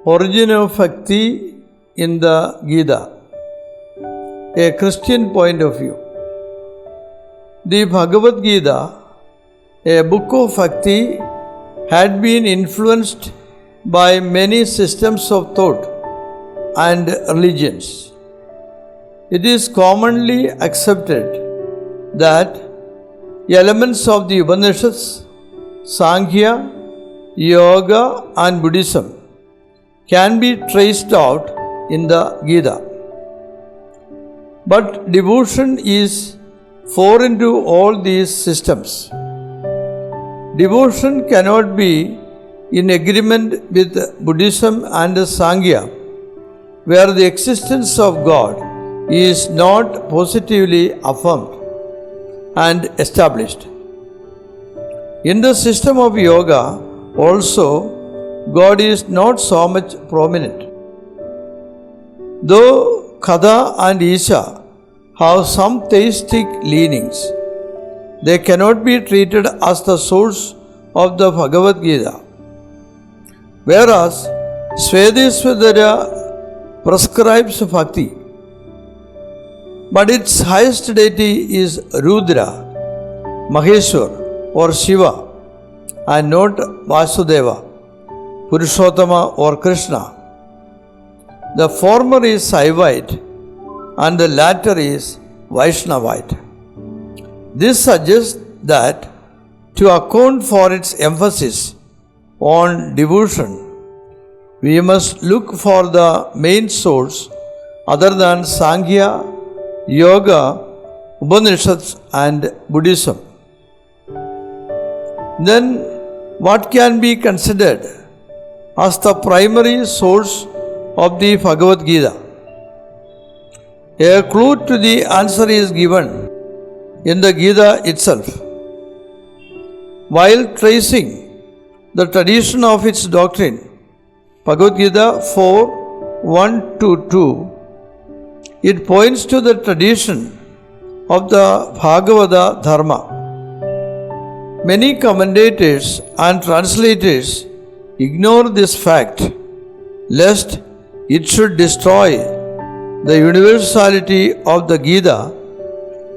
Origin of Bhakti in the Gita, a Christian point of view. The Bhagavad Gita, a book of Bhakti, had been influenced by many systems of thought and religions. It is commonly accepted that elements of the Upanishads, Sankhya, Yoga and Buddhism can be traced out in the Gita. But devotion is foreign to all these systems. Devotion cannot be in agreement with Buddhism and Sankhya, where the existence of God is not positively affirmed and established. In the system of yoga also, God is not so much prominent. Though Kada and Isha have some theistic leanings, they cannot be treated as the source of the Bhagavad Gita. Whereas Svedasvatara prescribes bhakti, but its highest deity is Rudra, Maheshwar or Shiva, and not Vasudeva, Purushottama or Krishna. The former is Saivite and the latter is Vaishnavite. This suggests that to account for its emphasis on devotion, we must look for the main source other than Sankhya, Yoga, Upanishads and Buddhism. Then what can be considered as the primary source of the Bhagavad Gita? A clue to the answer is given in the Gita itself. While tracing the tradition of its doctrine, Bhagavad Gita 4:1-2, it points to the tradition of the Bhagavata Dharma. Many commentators and translators ignore this fact, lest it should destroy the universality of the Gita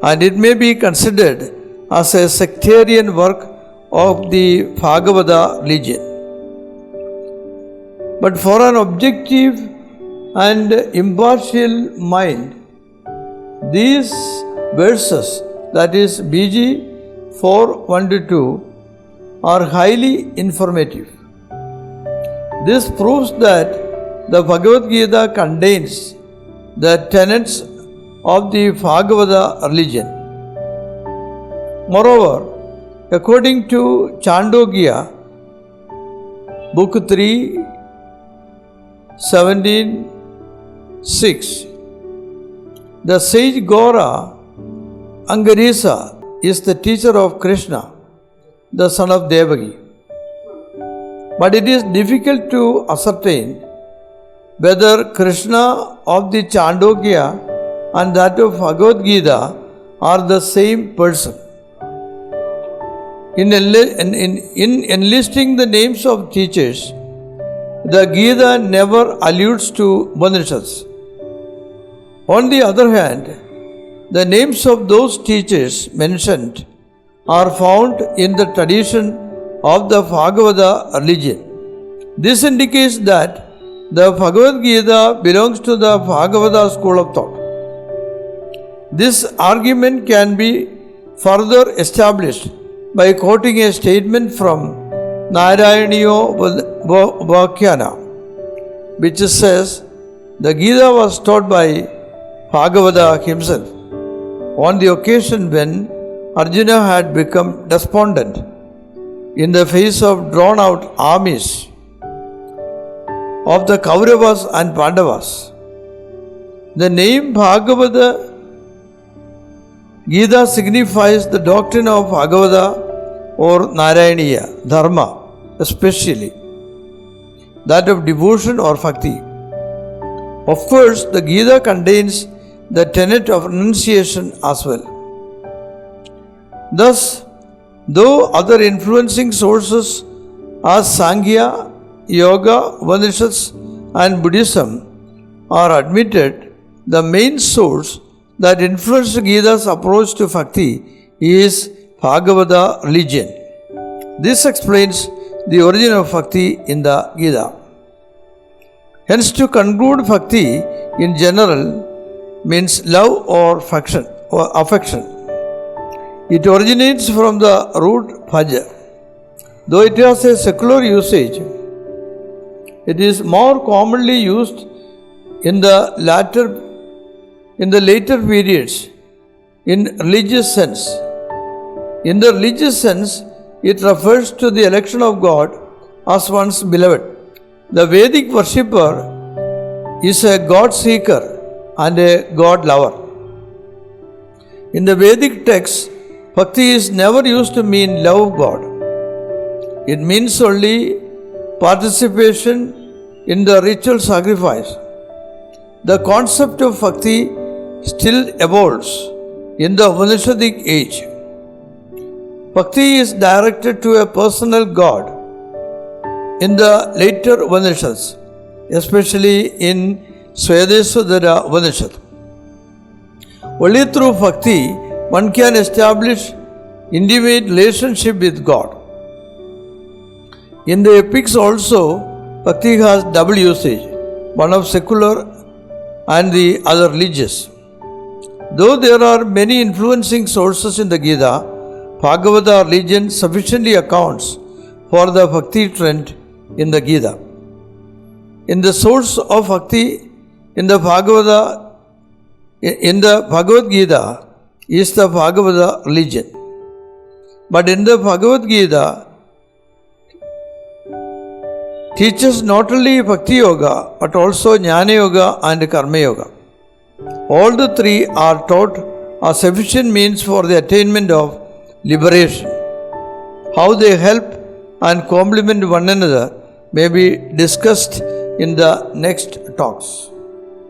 and it may be considered as a sectarian work of the Bhagavata religion. But for an objective and impartial mind, these verses, that is BG 4:1-2, are highly informative. This proves that the Bhagavad Gita contains the tenets of the Bhagavata religion. Moreover, according to Chandogya, Book 3, 17:6, the sage Gora Angarisa is the teacher of Krishna, the son of Devaki. But it is difficult to ascertain whether Krishna of the Chandogya and that of Bhagavad Gita are the same person. In enlisting the names of teachers, the Gita never alludes to Upanishads. On the other hand, the names of those teachers mentioned are found in the tradition of the Bhagavata religion. This indicates that the Bhagavad Gita belongs to the Bhagavata school of thought. This argument can be further established by quoting a statement from Narayaniyo Vakhyana, which says, the Gita was taught by Bhagavata himself on the occasion when Arjuna had become despondent in the face of drawn out armies of the Kauravas and Pandavas. The name Bhagavata Gita signifies the doctrine of Bhagavata or Narayaniya Dharma, especially that of devotion or bhakti. Of course, the Gita contains the tenet of renunciation as well. Thus, though other influencing sources are Sankhya, Yoga, Upanishads and Buddhism are admitted, the main source that influenced Gita's approach to Bhakti is Bhagavata religion. This explains the origin of Bhakti in the Gita. Hence, to conclude, Bhakti in general means love or affection. It originates from the root bhaja. Though it has a secular usage, it is more commonly used in the later periods in religious sense. In the religious sense, it refers to the election of God as one's beloved. The Vedic worshipper is a God seeker and a God lover. In the Vedic text, Bhakti is never used to mean love of God. It means only participation in the ritual sacrifice. The concept of Bhakti still evolves in the Upanishadic age. Bhakti is directed to a personal God in the later Upanishads, especially in Svedeswadara Upanishad. Only through Bhakti one can establish intimate relationship with God. In the epics also, Bhakti has double usage, one of secular and the other religious. Though there are many influencing sources in the Gita, Bhagavata religion sufficiently accounts for the Bhakti trend in the Gita. In the source of Bhakti in the Bhagavad Gita is the Bhagavata religion. But in the Bhagavad Gita teaches not only Bhakti Yoga but also Jnana Yoga and Karma Yoga. All the three are taught as sufficient means for the attainment of liberation. How they help and complement one another may be discussed in the next talks.